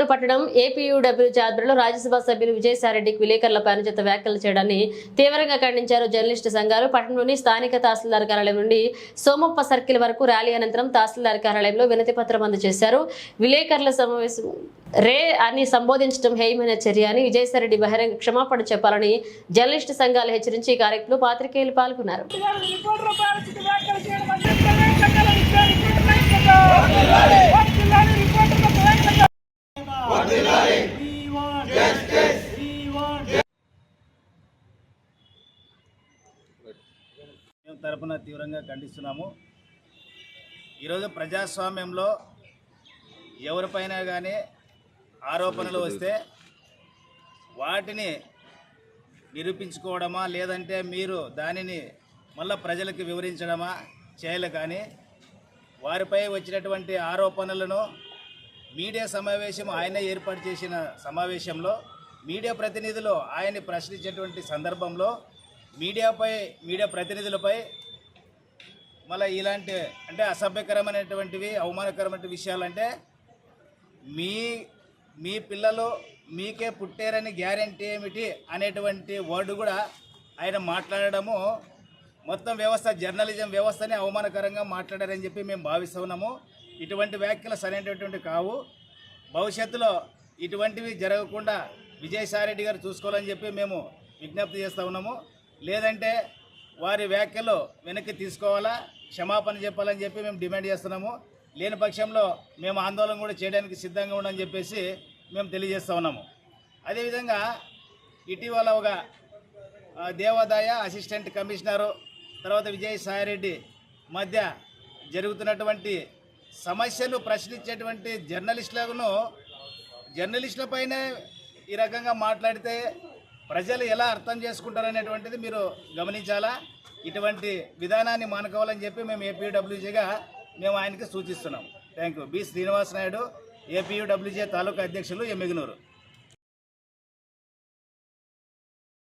ఎమ్మిగనూరు పట్టణం ఏపీయూడబ్ల్యూజే ఆధ్వర్యంలో రాజ్యసభ సభ్యులు విజయసాయిరెడ్డికి విలేకరులపై అనుచిత వ్యాఖ్యలు చేయడాన్ని తీవ్రంగా ఖండించారు జర్నలిస్టు సంఘాలు. పట్టణంలోని స్థానిక తహసీల్దార్ కార్యాలయం నుండి సోమప్ప సర్కిల్ వరకు ర్యాలీ అనంతరం తహసీల్దార్ కార్యాలయంలో వినతి పత్రం అందజేశారు. విలేకరుల సమావేశం రే అని సంబోధించడం హేయమైన చర్య అని విజయసాయిరెడ్డి బహిరంగ క్షమాపణ చెప్పాలని జర్నలిస్టు సంఘాలు హెచ్చరించి ఈ కార్యక్రమంలో పాత్రికేయులు పాల్గొన్నారు. మేము తరపున తీవ్రంగా ఖండిస్తున్నాము. ఈరోజు ప్రజాస్వామ్యంలో ఎవరిపైనా కానీ ఆరోపణలు వస్తే వాటిని నిరూపించుకోవడమా లేదంటే మీరు దానిని మళ్ళా ప్రజలకు వివరించడమా చేయాలి. కానీ వారిపై వచ్చినటువంటి ఆరోపణలను మీడియా సమావేశం ఆయన ఏర్పాటు చేసిన సమావేశంలో మీడియా ప్రతినిధులు ఆయన్ని ప్రశ్నించేటువంటి సందర్భంలో మీడియా ప్రతినిధులపై మళ్ళీ ఇలాంటి అంటే అసభ్యకరమైనటువంటివి అవమానకరమైన విషయాలంటే మీ పిల్లలు మీకే పుట్టారని గ్యారెంటీ ఏమిటి అనేటువంటి వర్డ్ కూడా ఆయన మాట్లాడడము మొత్తం వ్యవస్థ జర్నలిజం వ్యవస్థని అవమానకరంగా మాట్లాడారని చెప్పి మేము భావిస్తున్నాము. ఇటువంటి వ్యాఖ్యలు సరైనటువంటి కావు. భవిష్యత్తులో ఇటువంటివి జరగకుండా విజయసాయిరెడ్డి గారు చూసుకోవాలని చెప్పి మేము విజ్ఞప్తి చేస్తూ ఉన్నాము. లేదంటే వారి వ్యాఖ్యలు వెనక్కి తీసుకోవాలా, క్షమాపణ చెప్పాలని చెప్పి మేము డిమాండ్ చేస్తున్నాము. లేని పక్షంలో మేము ఆందోళన కూడా చేయడానికి సిద్ధంగా ఉండని చెప్పేసి మేము తెలియజేస్తూ ఉన్నాము. అదేవిధంగా ఇటీవల ఒక దేవాదాయ అసిస్టెంట్ కమిషనరు తర్వాత విజయసాయిరెడ్డి మధ్య జరుగుతున్నటువంటి సమస్యలు ప్రశ్నించేటువంటి జర్నలిస్టులపైనే ఈ రకంగా మాట్లాడితే ప్రజలు ఎలా అర్థం చేసుకుంటారనేటువంటిది మీరు గమనించాలా. ఇటువంటి విధానాన్ని మానుకోవాలని చెప్పి మేము ఏపీయూడబ్ల్యూజేగా మేము ఆయనకి సూచిస్తున్నాం. Thank you. B Srinivas Naidu, APUWJ తాలూకా అధ్యక్షులు, ఎమ్మిగనూరు.